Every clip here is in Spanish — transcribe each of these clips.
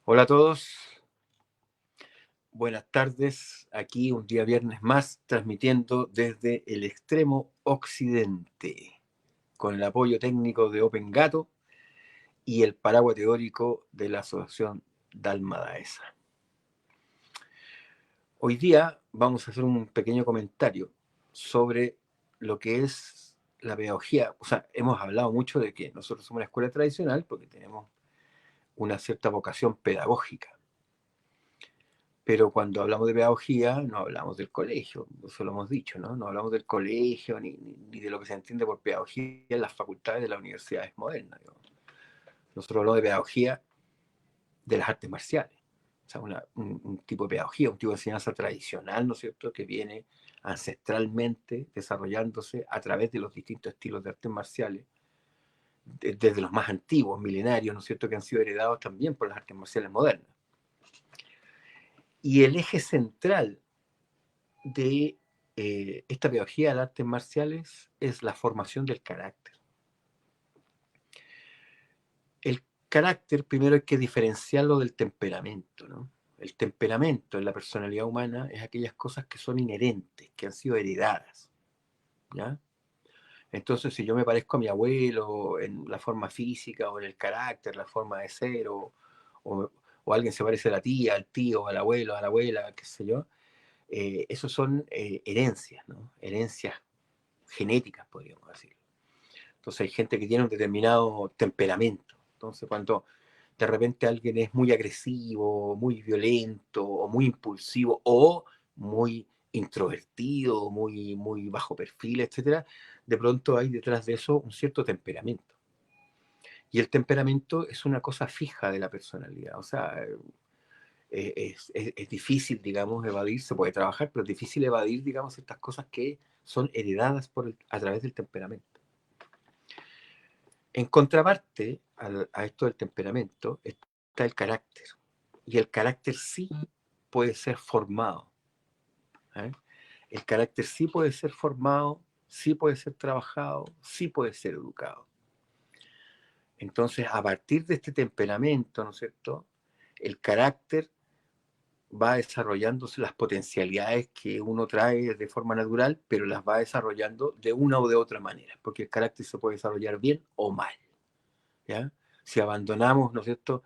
Hola a todos, buenas tardes. Aquí un día viernes más, transmitiendo desde el extremo occidente, con el apoyo técnico de Open Gato y el paraguas teórico de la Asociación Dalma Daesa. Hoy día vamos a hacer un pequeño comentario sobre lo que es la pedagogía. O sea, hemos hablado mucho de que nosotros somos una escuela tradicional porque tenemos una cierta vocación pedagógica. Pero cuando hablamos de pedagogía, no hablamos del colegio, eso lo hemos dicho, ¿no? No hablamos del colegio ni de lo que se entiende por pedagogía en las facultades de las universidades modernas, digamos. Nosotros hablamos de pedagogía de las artes marciales. O sea, un tipo de pedagogía, un tipo de enseñanza tradicional, ¿no es cierto?, que viene ancestralmente desarrollándose a través de los distintos estilos de artes marciales, desde los más antiguos, milenarios, ¿no es cierto?, que han sido heredados también por las artes marciales modernas. Y el eje central de esta pedagogía de las artes marciales es la formación del carácter. El carácter primero hay que diferenciarlo del temperamento, ¿no? El temperamento en la personalidad humana es aquellas cosas que son inherentes, que han sido heredadas, ¿ya? Entonces, si yo me parezco a mi abuelo en la forma física o en el carácter, la forma de ser, o, o alguien se parece a la tía, al tío, al abuelo, a la abuela, qué sé yo, esos son herencias, ¿no? Herencias genéticas, podríamos decir. Entonces hay gente que tiene un determinado temperamento. Entonces cuando de repente alguien es muy agresivo, muy violento, o muy impulsivo, o muy introvertido, muy bajo perfil, etcétera, de pronto hay detrás de eso un cierto temperamento. Y el temperamento es una cosa fija de la personalidad. O sea, es difícil, digamos, evadir, se puede trabajar, pero es difícil evadir, digamos, estas cosas que son heredadas a través del temperamento. En contraparte a esto del temperamento está el carácter. Y el carácter sí puede ser formado. ¿Eh? El carácter sí puede ser formado, sí puede ser trabajado, sí puede ser educado. Entonces, a partir de este temperamento, ¿no es cierto?, el carácter va desarrollándose las potencialidades que uno trae de forma natural, pero las va desarrollando de una o de otra manera, porque el carácter se puede desarrollar bien o mal, ¿ya? Si abandonamos, ¿no es cierto?,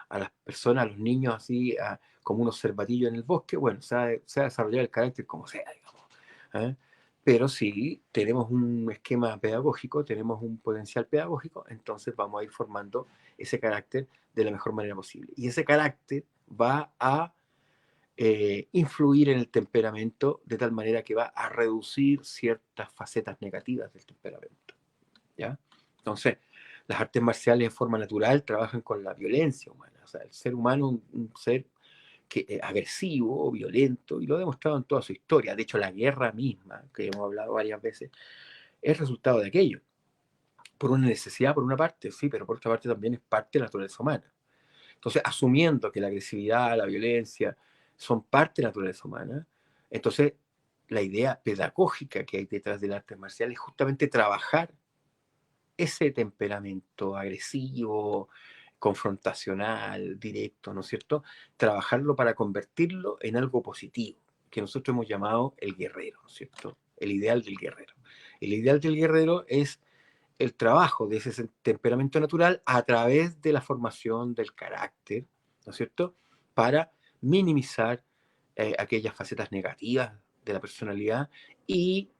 a las personas, a los niños así, como unos cervatillos en el bosque, bueno, se va a desarrollar el carácter como sea, digamos. ¿Eh? Pero si tenemos un esquema pedagógico, tenemos un potencial pedagógico, entonces vamos a ir formando ese carácter de la mejor manera posible. Y ese carácter va a influir en el temperamento de tal manera que va a reducir ciertas facetas negativas del temperamento, ¿ya? Entonces, las artes marciales de forma natural trabajan con la violencia humana. O sea, el ser humano es un ser agresivo, violento, y lo ha demostrado en toda su historia. De hecho, la guerra misma, que hemos hablado varias veces, es resultado de aquello. Por una necesidad, por una parte, sí, pero por otra parte también es parte de la naturaleza humana. Entonces, asumiendo que la agresividad, la violencia son parte de la naturaleza humana, entonces la idea pedagógica que hay detrás del arte marcial es justamente trabajar ese temperamento agresivo, confrontacional, directo, ¿no es cierto? Trabajarlo para convertirlo en algo positivo, que nosotros hemos llamado el guerrero, ¿no es cierto? El ideal del guerrero. El ideal del guerrero es el trabajo de ese temperamento natural a través de la formación del carácter, ¿no es cierto?, para minimizar aquellas facetas negativas de la personalidad y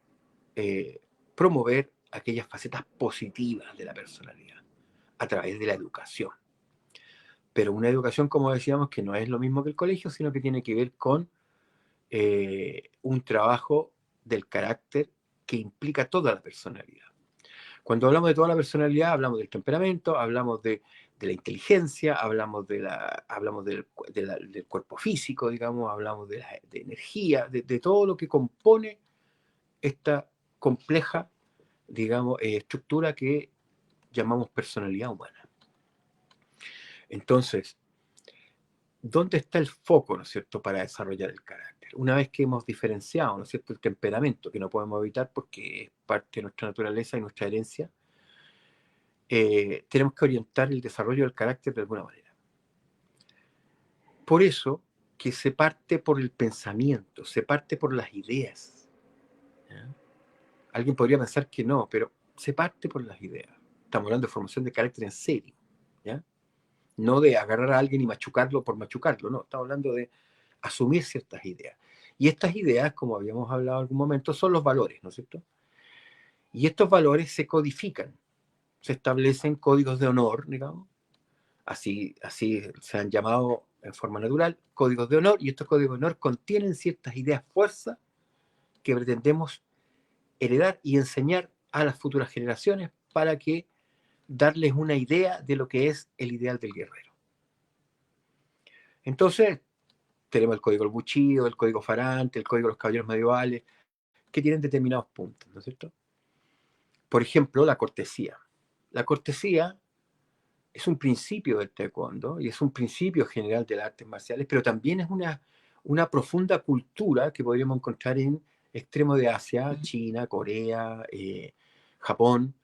promover aquellas facetas positivas de la personalidad a través de la educación. Pero una educación, como decíamos, que no es lo mismo que el colegio, sino que tiene que ver con un trabajo del carácter que implica toda la personalidad. Cuando hablamos de toda la personalidad, hablamos del temperamento, hablamos de la inteligencia, hablamos del cuerpo físico, digamos, hablamos de energía, de todo lo que compone esta compleja, digamos, estructura que llamamos personalidad humana. Entonces, ¿dónde está el foco, ¿no es cierto?, para desarrollar el carácter? Una vez que hemos diferenciado, ¿no es cierto?, el temperamento, que no podemos evitar porque es parte de nuestra naturaleza y nuestra herencia, tenemos que orientar el desarrollo del carácter de alguna manera. por eso que se parte por el pensamiento, se parte por las ideas. ¿Ya? Alguien podría pensar que no, pero se parte por las ideas. Estamos hablando de formación de carácter en serio, ¿ya? No de agarrar a alguien y machucarlo por machucarlo, no, estamos hablando de asumir ciertas ideas. Y estas ideas, como habíamos hablado en algún momento, son los valores, ¿no es cierto? Y estos valores se codifican, se establecen códigos de honor, digamos, así se han llamado en forma natural códigos de honor, y estos códigos de honor contienen ciertas ideas fuerza que pretendemos heredar y enseñar a las futuras generaciones para que darles una idea de lo que es el ideal del guerrero. Entonces, tenemos el código del Bushido, el código Farante, el código de los caballeros medievales, que tienen determinados puntos, ¿no es cierto? Por ejemplo, la cortesía. La cortesía es un principio del taekwondo y es un principio general de las artes marciales, pero también es una profunda cultura que podríamos encontrar en extremo de Asia, China, Corea, Japón,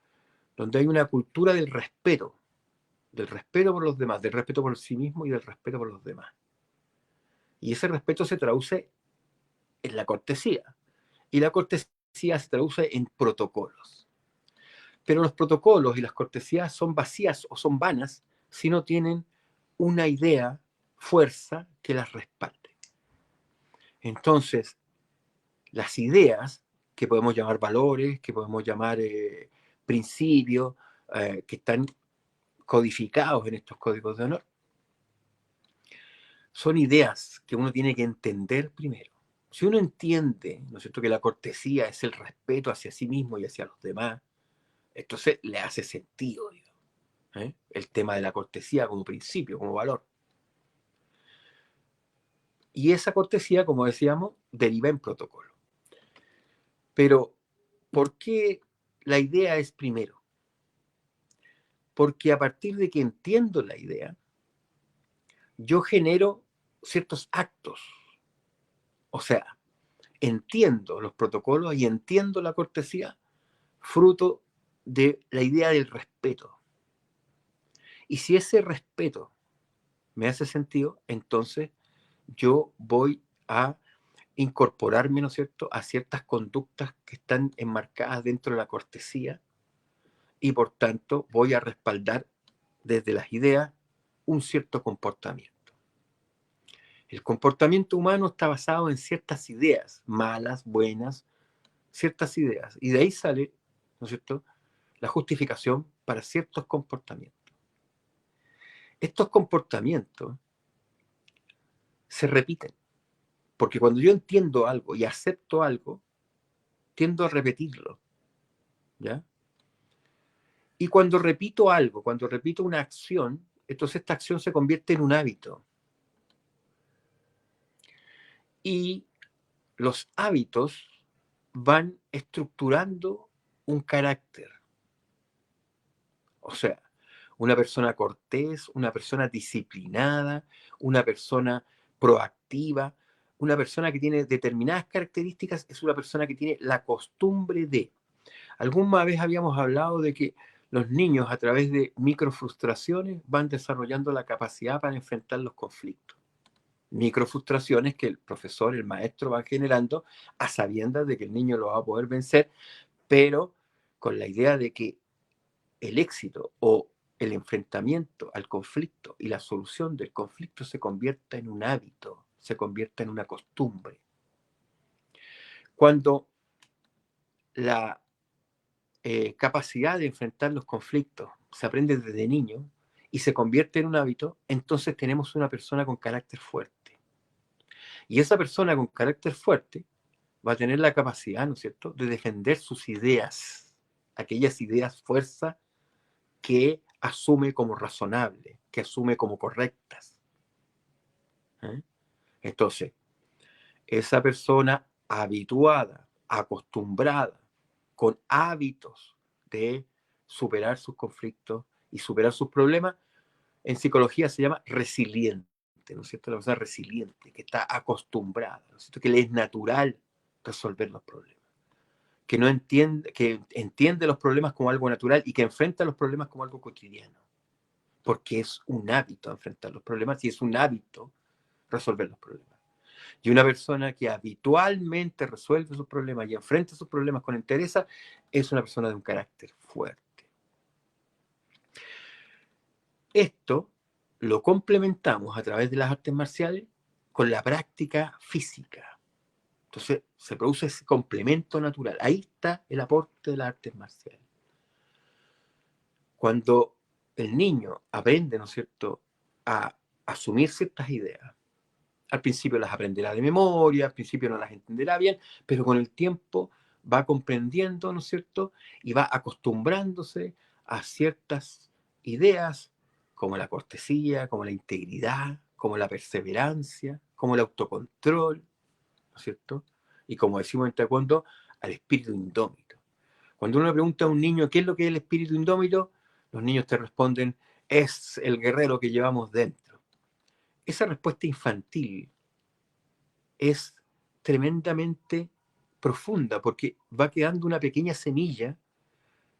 donde hay una cultura del respeto por los demás, del respeto por sí mismo y del respeto por los demás. Y ese respeto se traduce en la cortesía. Y la cortesía se traduce en protocolos. Pero los protocolos y las cortesías son vacías o son vanas si no tienen una idea, fuerza que las respalde. Entonces, las ideas, que podemos llamar valores, que podemos llamar principios, que están codificados en estos códigos de honor, son ideas que uno tiene que entender primero. Si uno entiende, ¿no es cierto?, que la cortesía es el respeto hacia sí mismo y hacia los demás, entonces le hace sentido, digamos, el tema de la cortesía como principio, como valor. Y esa cortesía, como decíamos, deriva en protocolo. Pero, ¿por qué la idea es primero? Porque a partir de que entiendo la idea, yo genero ciertos actos. O sea, entiendo los protocolos y entiendo la cortesía fruto de la idea del respeto. Y si ese respeto me hace sentido, entonces yo voy a incorporarme, ¿no es cierto?, a ciertas conductas que están enmarcadas dentro de la cortesía y por tanto voy a respaldar desde las ideas un cierto comportamiento. El comportamiento humano está basado en ciertas ideas, malas, buenas, ciertas ideas, y de ahí sale, ¿no es cierto?, la justificación para ciertos comportamientos. Estos comportamientos se repiten, porque cuando yo entiendo algo y acepto algo, tiendo a repetirlo, ¿ya? Y cuando repito algo, cuando repito una acción, entonces esta acción se convierte en un hábito. Y los hábitos van estructurando un carácter. O sea, una persona cortés, una persona disciplinada, una persona proactiva, una persona que tiene determinadas características, es una persona que tiene la costumbre de. Alguna vez habíamos hablado de que los niños a través de microfrustraciones van desarrollando la capacidad para enfrentar los conflictos. Microfrustraciones que el profesor, el maestro va generando a sabiendas de que el niño lo va a poder vencer, pero con la idea de que el éxito o el enfrentamiento al conflicto y la solución del conflicto se convierta en un hábito, se convierta en una costumbre. Cuando la capacidad de enfrentar los conflictos se aprende desde niño y se convierte en un hábito, entonces tenemos una persona con carácter fuerte. Y esa persona con carácter fuerte va a tener la capacidad, ¿no es cierto?, de defender sus ideas, aquellas ideas fuerza que asume como razonables, que asume como correctas. Entonces, esa persona habituada, acostumbrada, con hábitos de superar sus conflictos y superar sus problemas, en psicología se llama resiliente, ¿no es cierto? La persona resiliente, que está acostumbrada, ¿no es cierto?, que le es natural resolver los problemas, que no entiende, que entiende los problemas como algo natural y que enfrenta los problemas como algo cotidiano, porque es un hábito enfrentar los problemas y es un hábito resolver los problemas. Y una persona que habitualmente resuelve sus problemas y enfrenta sus problemas con entereza es una persona de un carácter fuerte. Esto lo complementamos a través de las artes marciales con la práctica física. Entonces se produce ese complemento natural. Ahí está el aporte de las artes marciales. Cuando el niño aprende, ¿no es cierto?, a asumir ciertas ideas, al principio las aprenderá de memoria, al principio no las entenderá bien, pero con el tiempo va comprendiendo, ¿no es cierto?, y va acostumbrándose a ciertas ideas como la cortesía, como la integridad, como la perseverancia, como el autocontrol, ¿no es cierto? Y como decimos en taekwondo, al espíritu indómito. Cuando uno le pregunta a un niño qué es lo que es el espíritu indómito, los niños te responden, es el guerrero que llevamos dentro. Esa respuesta infantil es tremendamente profunda porque va quedando una pequeña semilla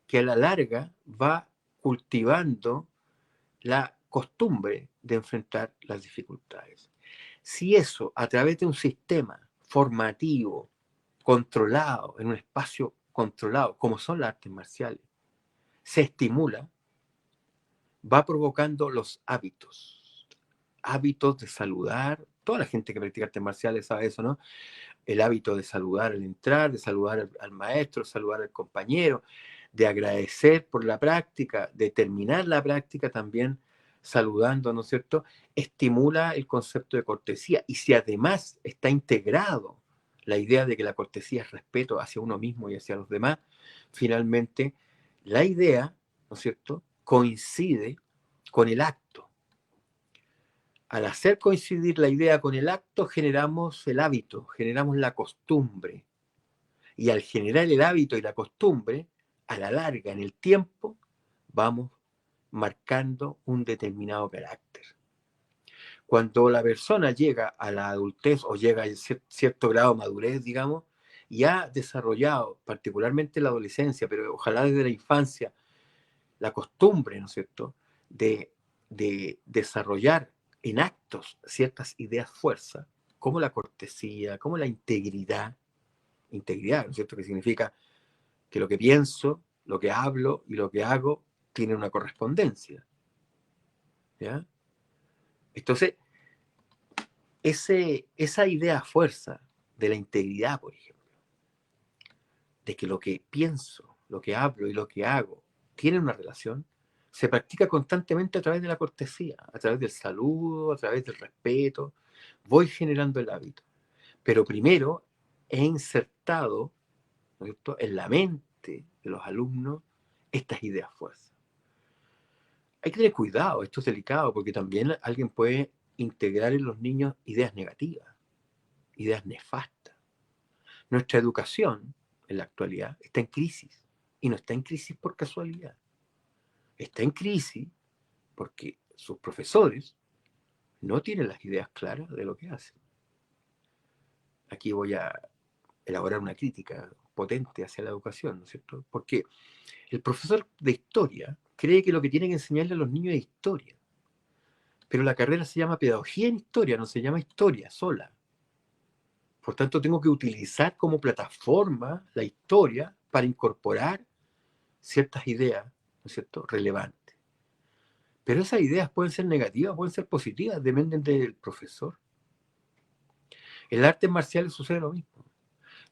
que a la larga va cultivando la costumbre de enfrentar las dificultades. Si eso, a través de un sistema formativo, controlado, en un espacio controlado, como son las artes marciales, se estimula, va provocando los hábitos de saludar. Toda la gente que practica artes marciales sabe eso, ¿no? El hábito de saludar al entrar, de saludar al maestro, saludar al compañero, de agradecer por la práctica, de terminar la práctica también saludando, ¿no es cierto? Estimula el concepto de cortesía. Y si además está integrado la idea de que la cortesía es respeto hacia uno mismo y hacia los demás, finalmente la idea, ¿no es cierto?, coincide con el acto. Al hacer coincidir la idea con el acto, generamos el hábito, generamos la costumbre. Y al generar el hábito y la costumbre, a la larga, en el tiempo, vamos marcando un determinado carácter. Cuando la persona llega a la adultez o llega a cierto grado de madurez, digamos, y ha desarrollado, particularmente en la adolescencia, pero ojalá desde la infancia, la costumbre, ¿no es cierto?, de desarrollar en actos ciertas ideas fuerza, como la cortesía, como la integridad, ¿no es cierto?, que significa que lo que pienso, lo que hablo y lo que hago tienen una correspondencia, ¿ya? Entonces, esa idea fuerza de la integridad, por ejemplo, de que lo que pienso, lo que hablo y lo que hago tienen una relación, se practica constantemente a través de la cortesía, a través del saludo, a través del respeto. Voy generando el hábito. Pero primero he insertado, ¿no es cierto?, en la mente de los alumnos estas ideas fuerza. Hay que tener cuidado, esto es delicado, porque también alguien puede integrar en los niños ideas negativas, ideas nefastas. Nuestra educación en la actualidad está en crisis, y no está en crisis por casualidad. Está en crisis porque sus profesores no tienen las ideas claras de lo que hacen. Aquí voy a elaborar una crítica potente hacia la educación, ¿no es cierto? Porque el profesor de historia cree que lo que tiene que enseñarle a los niños es historia. Pero la carrera se llama pedagogía en historia, no se llama historia sola. Por tanto, tengo que utilizar como plataforma la historia para incorporar ciertas ideas, ¿no es cierto?, relevantes. Pero esas ideas pueden ser negativas, pueden ser positivas, dependen del profesor. En las artes marciales sucede lo mismo.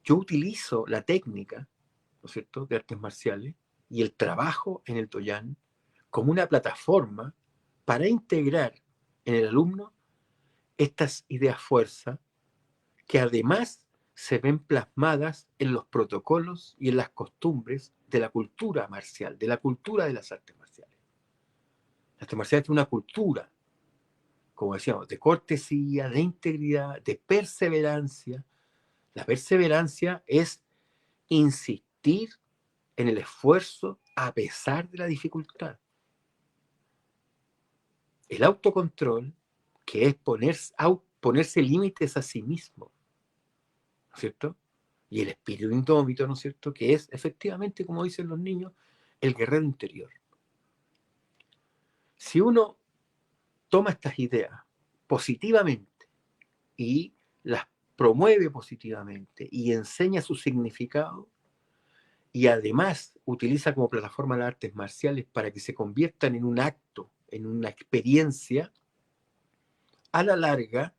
Yo utilizo la técnica, ¿no es cierto?, de artes marciales y el trabajo en el Doyan como una plataforma para integrar en el alumno estas ideas fuerza que además se ven plasmadas en los protocolos y en las costumbres de la cultura marcial, de la cultura de las artes marciales. Las artes marciales tienen una cultura, como decíamos, de cortesía, de integridad, de perseverancia. La perseverancia es insistir en el esfuerzo a pesar de la dificultad. El autocontrol, que es ponerse límites a sí mismo, ¿no es cierto? Y el espíritu indómito, ¿no es cierto?, que es efectivamente, como dicen los niños, el guerrero interior. Si uno toma estas ideas positivamente y las promueve positivamente y enseña su significado, y además utiliza como plataforma las artes marciales para que se conviertan en un acto, en una experiencia, a la larga,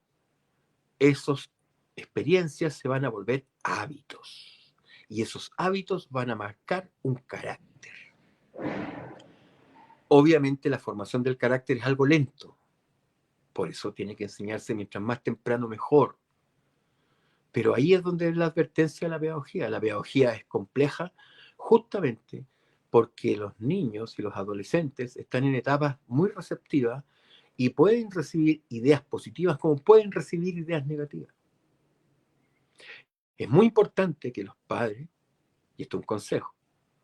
esas experiencias se van a volver hábitos. Y esos hábitos van a marcar un carácter. Obviamente la formación del carácter es algo lento. Por eso tiene que enseñarse mientras más temprano mejor. Pero ahí es donde es la advertencia de la pedagogía. La pedagogía es compleja justamente porque los niños y los adolescentes están en etapas muy receptivas y pueden recibir ideas positivas como pueden recibir ideas negativas. Es muy importante que los padres, y esto es un consejo,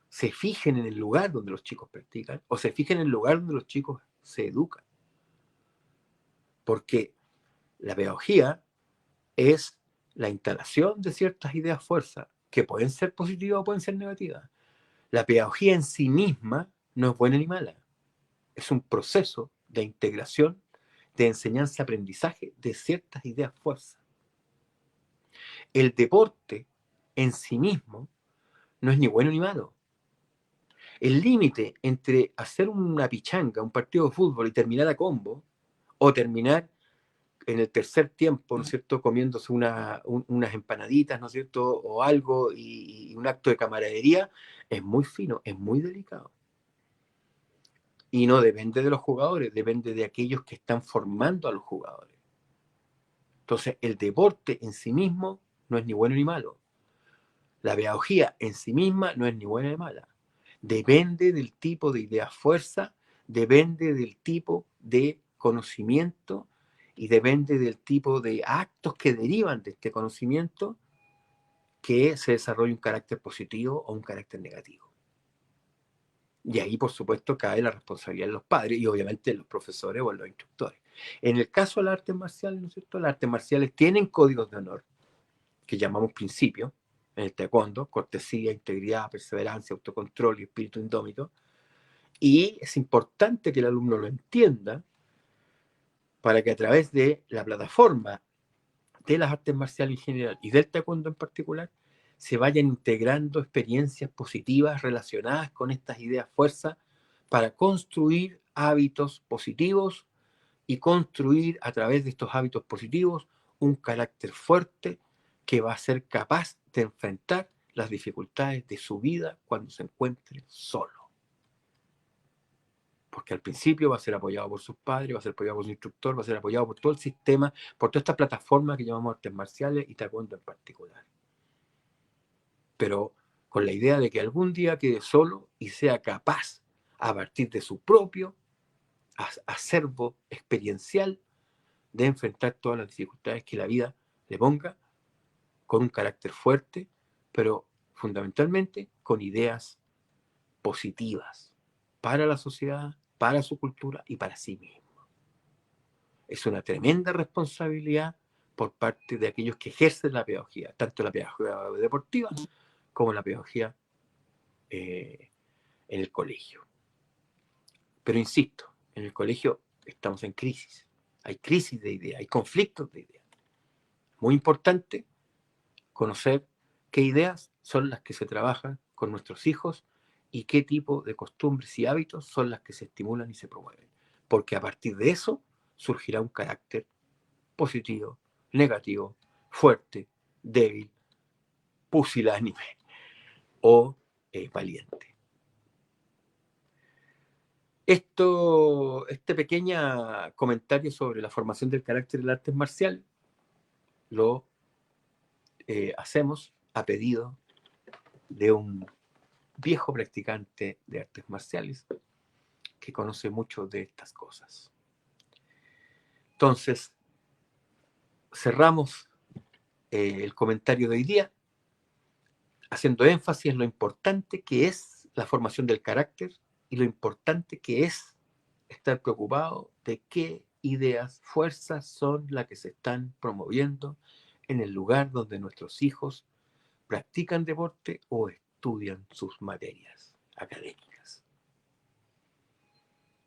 se fijen en el lugar donde los chicos practican o se fijen en el lugar donde los chicos se educan. Porque la pedagogía es la instalación de ciertas ideas fuerza que pueden ser positivas o pueden ser negativas. La pedagogía en sí misma no es buena ni mala. Es un proceso de integración, de enseñanza-aprendizaje de ciertas ideas fuerza. El deporte en sí mismo no es ni bueno ni malo. El límite entre hacer una pichanga, un partido de fútbol y terminar a combo, o terminar en el tercer tiempo, ¿no es cierto?, comiéndose unas empanaditas, ¿no es cierto?, o algo, y un acto de camaradería, es muy fino, es muy delicado. Y no depende de los jugadores, depende de aquellos que están formando a los jugadores. Entonces, el deporte en sí mismo no es ni bueno ni malo. La pedagogía en sí misma no es ni buena ni mala. Depende del tipo de idea fuerza, depende del tipo de conocimiento y depende del tipo de actos que derivan de este conocimiento que se desarrolle un carácter positivo o un carácter negativo. Y ahí, por supuesto, cae la responsabilidad de los padres y obviamente de los profesores o de los instructores. En el caso de las artes marciales, ¿no es cierto? Las artes marciales tienen códigos de honor que llamamos principios, en el taekwondo: cortesía, integridad, perseverancia, autocontrol y espíritu indómito. Y es importante que el alumno lo entienda para que a través de la plataforma de las artes marciales en general y del taekwondo en particular se vayan integrando experiencias positivas relacionadas con estas ideas fuerza para construir hábitos positivos y construir a través de estos hábitos positivos un carácter fuerte que va a ser capaz de enfrentar las dificultades de su vida cuando se encuentre solo. Porque al principio va a ser apoyado por sus padres, va a ser apoyado por su instructor, va a ser apoyado por todo el sistema, por toda esta plataforma que llamamos artes marciales y taekwondo en particular. Pero con la idea de que algún día quede solo y sea capaz, a partir de su propio acervo experiencial, de enfrentar todas las dificultades que la vida le ponga, con un carácter fuerte, pero fundamentalmente con ideas positivas para la sociedad, para su cultura y para sí mismo. Es una tremenda responsabilidad por parte de aquellos que ejercen la pedagogía, tanto la pedagogía deportiva como la pedagogía en el colegio. Pero insisto, en el colegio estamos en crisis. Hay crisis de ideas, hay conflictos de ideas. Muy importante conocer qué ideas son las que se trabajan con nuestros hijos y qué tipo de costumbres y hábitos son las que se estimulan y se promueven. Porque a partir de eso surgirá un carácter positivo, negativo, fuerte, débil, pusilánime o valiente. Este pequeño comentario sobre la formación del carácter del arte marcial lo hacemos a pedido de un viejo practicante de artes marciales que conoce mucho de estas cosas. Entonces, cerramos el comentario de hoy día haciendo énfasis en lo importante que es la formación del carácter y lo importante que es estar preocupado de qué ideas, fuerzas son las que se están promoviendo en el lugar donde nuestros hijos practican deporte o estudian sus materias académicas.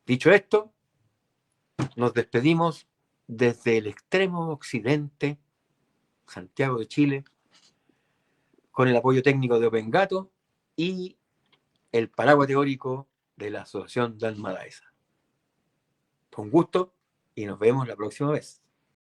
Dicho esto, nos despedimos desde el extremo occidente, Santiago de Chile, con el apoyo técnico de Open Gato y el paraguas teórico de la Asociación Dalma Daesa. Con gusto y nos vemos la próxima vez.